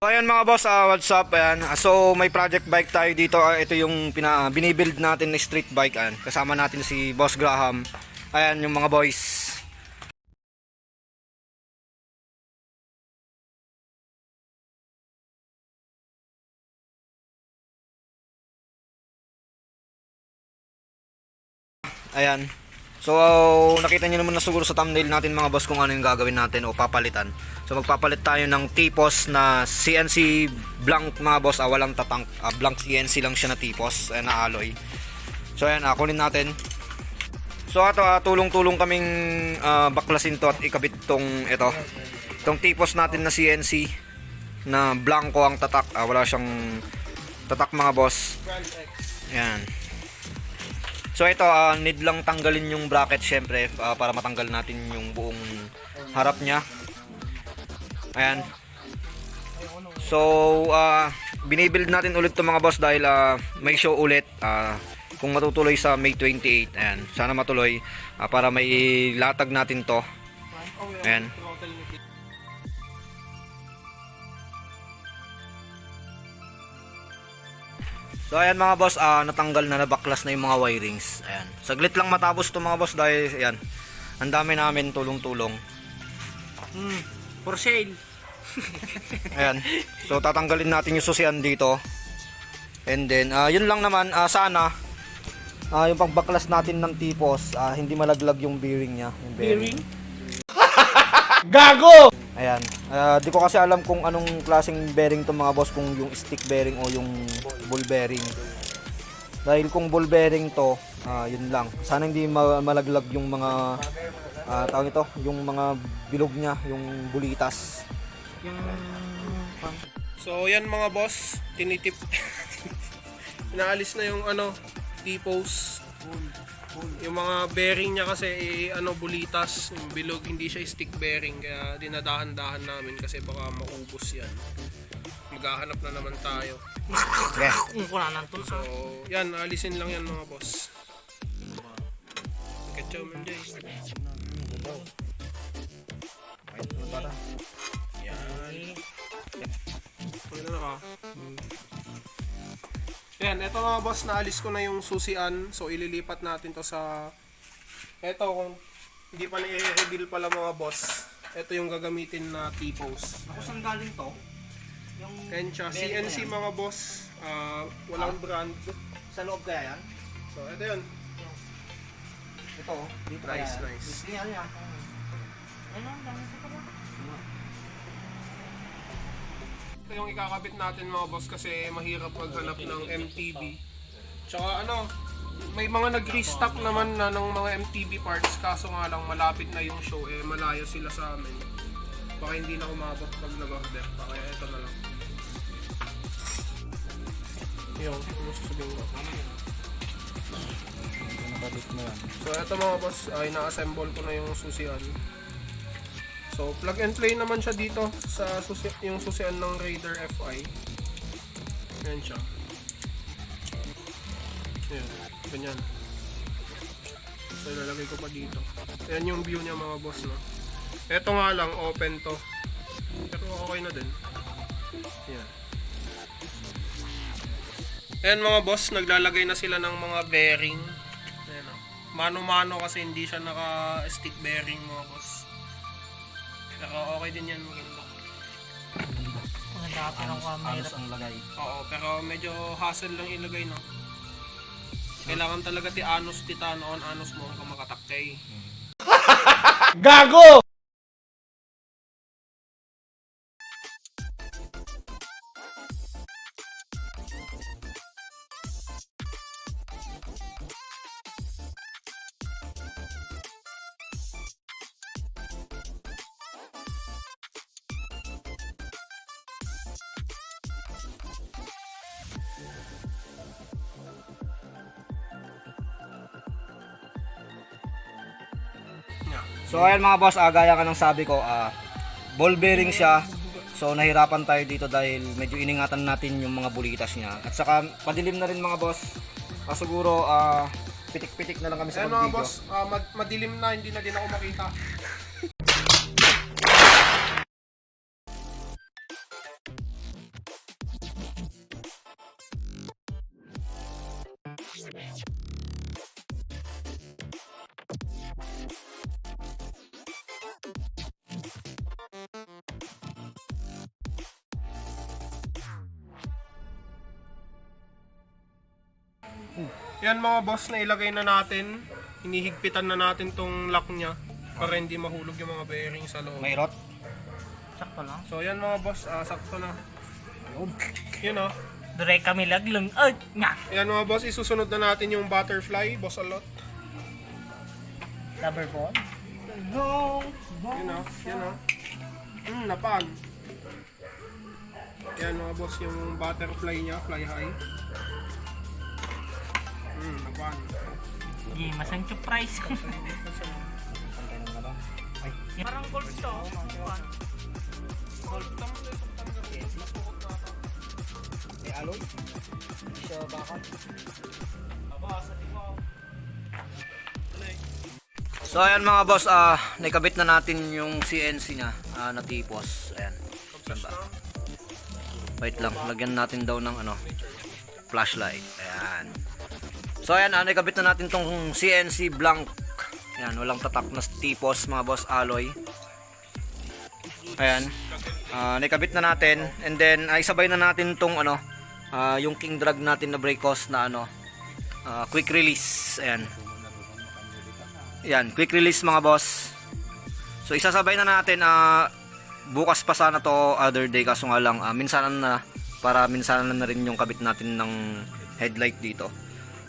So ayan mga boss, what's up? Ayan. So may project bike tayo dito. Ito yung binibuild natin na street bike. Ayan. Kasama natin si Boss Graham. Ayan yung mga boys. Ayan. So nakita niyo naman na siguro sa thumbnail natin mga boss kung ano yung gagawin natin o papalitan. So magpapalit tayo ng T-post na CNC blank mga boss, walang tatang, blank CNC lang siya na T-post na alloy. So ayan, kunin natin. So ito tulong-tulong kaming baklasin to at ikabit itong T-post natin na CNC na blanco ang tatak, wala siyang tatak mga boss. Ayan. So ito, need lang tanggalin yung bracket syempre para matanggal natin yung buong harap niya. Ayan. So binibuild natin ulit 'to mga boss dahil may show ulit kung matutuloy sa May 28. Ayan, sana matuloy para may latag natin 'to. Ayan. So ayan mga boss, natanggal na, nabaklas na yung mga wirings. Ayan. Saglit lang matapos to mga boss dahil ayan, ang dami namin tulong-tulong. For sale. Ayan. So tatanggalin natin yung susian dito. And then yun lang naman, sana yung pagbaklas natin ng T-post, hindi malaglag yung bearing niya, yung bearing. Gago! Ayan. Di ko kasi alam kung anong klaseng bearing to mga boss, kung yung stick bearing o yung ball bearing. Dahil kung ball bearing to, yun lang. Sana hindi malaglag yung mga tawag ito, yung mga bilog niya, yung bulitas. So yan mga boss, tinitip. Inaalis na yung T-post. Yung mga bearing niya kasi bulitas, yung bilog, hindi siya stick bearing, kaya dinadahan-dahan namin kasi baka maubos yan. Maghahanap na naman tayo. Yeah. So yan, alisin lang yan mga boss. Ketchup man dyan. Yan. Ano na ka? Yan, eto mga boss, naalis ko na yung susian. So ililipat natin to sa eto, kung hindi pa na-i-reveal pala mga boss. Eto yung gagamitin na T-post. Ako saan galing to? Yung Kensha, CNC mga boss. Walang brand. sa loob kaya yan? So eto yun. Ito, dito Nice, kaya. nice. Yan. Ito yung ikakabit natin mga boss kasi mahirap maghanap ng MTB. Tsaka may mga nag-restock naman na ng mga MTB parts, kaso nga lang malapit na yung show, malayo sila sa amin. Baka hindi na umabot pag nag-order pa, kaya ito na lang. Yung, ano sasabihin ko? Nakabit na yan. So ito mga boss, ay na-assemble ko na yung susian. So plug and play naman siya dito sa yung susian ng Raider FI. Ayan siya. Ayan, ganyan. So ilalagay ko pa dito. Ayan yung view niya mga boss, no. Ito nga lang, open to. Pero okay na din. Ayan. Ayan mga boss, naglalagay na sila ng mga bearing. Ayan, mano-mano kasi hindi siya naka-stick bearing mga boss. Pero okay din yan, maganda. Anos ang lagay. Oo, pero medyo hassle lang ilagay, no? Kailangan talaga anos titanoon, anos mo kung makatakkay. Gago! So ayan mga boss, gaya ka ng sabi ko, ball bearing siya. So nahirapan tayo dito dahil medyo iningatan natin yung mga bulitas niya. At saka madilim na rin mga boss. Siguro pitik-pitik na lang kami sa Ayan mga pag-video. boss, madilim na, hindi na din ako makita. Yan mga boss, na ilagay na natin. Hinihigpitan na natin tong lock niya para hindi mahulog yung mga bearing sa loob. May rot. Sakto lang. So yan mga boss, sakto na. Yun oh. Dire kami laglang. Ay, nga. Yan mga boss, isusunod na natin yung butterfly, boss alot. Rubber ball. Yun oh, yan oh. Napan. Yan mga boss, yung butterfly niya, fly high. Napan. Di, masang surprise. Parang gold to. May alloy. Hindi siya bakal. So ayan mga boss, naikabit na natin yung CNC niya na tipos. Ayan. Saan ba? Wait lang, lagyan natin daw ng flashlight. Ayan. So ayan, naikabit na natin tong CNC blank. Ayan, walang tatak na tipos mga boss, alloy. Ayan. Naikabit na natin, and then isabay na natin tong yung king drag natin na brake hose na quick release. Ayan. Yan, quick release mga boss. So isasabay na natin, bukas pa sana to, other day, kaso nga lang minsanan na, para minsanan na rin yung kabit natin ng headlight dito.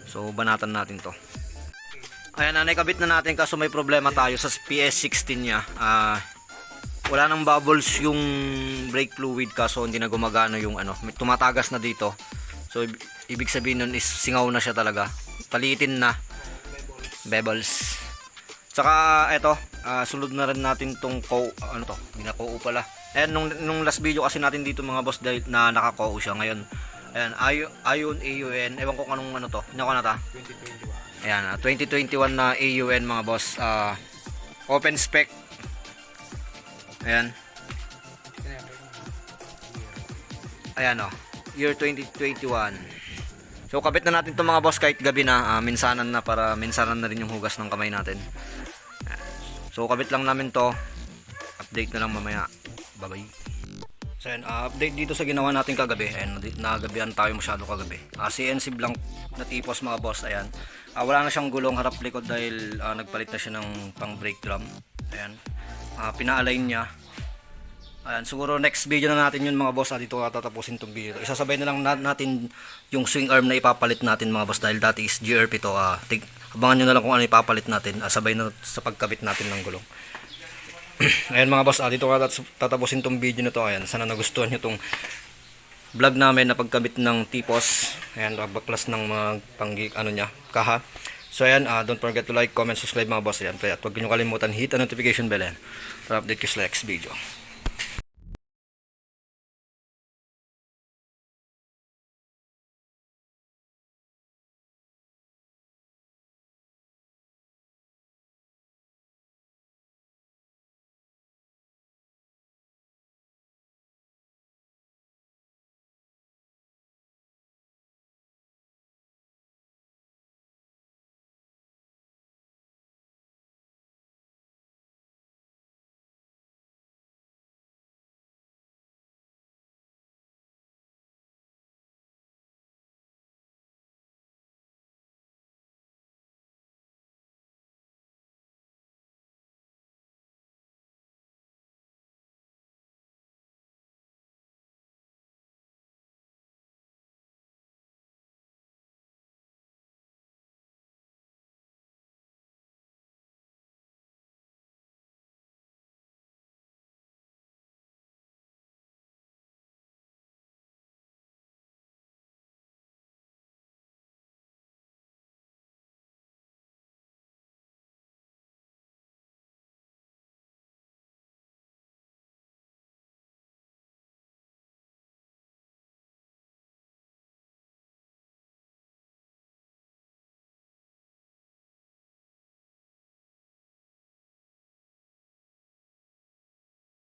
So banatan natin to. Ayan, naikabit na natin, kaso may problema tayo sa PS16 nya. Wala nang bubbles yung brake fluid, kaso hindi na gumagana yung may tumatagas na dito. So ibig sabihin nun is singaw na siya talaga, palitin na bevels. Saka eto, sunod na rin natin tong binako pala. Ayan, nung last video kasi natin dito mga boss, dahil na nakako siya ngayon. Ayan, Ion AUN, ewan ko anong to. Nako na ta. 2021. Ayan, 2021 na AUN mga boss. Open spec. Ayan. Ayan year 2021. So kabit na natin 'tong mga boss kahit gabi na, minsanan na, para minsanan na rin yung hugas ng kamay natin. So kabit lang namin to. Update na lang mamaya. Bye bye. So ayan, update dito sa ginawa natin kagabi. Ayan, nagabihan tayo masyado kagabi. CNC blank na tipos mga boss. Ayan. Wala na siyang gulong harap likod dahil nagpalit na siya ng pang brake drum. Ayan. Pina-align niya. Ayan, siguro next video na natin yun mga boss. Dito tatapusin itong video. Isasabay na lang natin yung swing arm na ipapalit natin mga boss, dahil dati is GRP to. Abangan nyo na lang kung ano ipapalit natin. Sabay na sa pagkabit natin ng gulong. Ayan mga boss, dito tatapusin itong video na to. Ayan, sana nagustuhan nyo itong vlog namin na pagkabit ng tipos. Ayan, baklas ng mga kaha. So ayan, don't forget to like, comment, subscribe mga boss. Ayan, at huwag nyo kalimutan hit ang notification bell para update ko sa next video.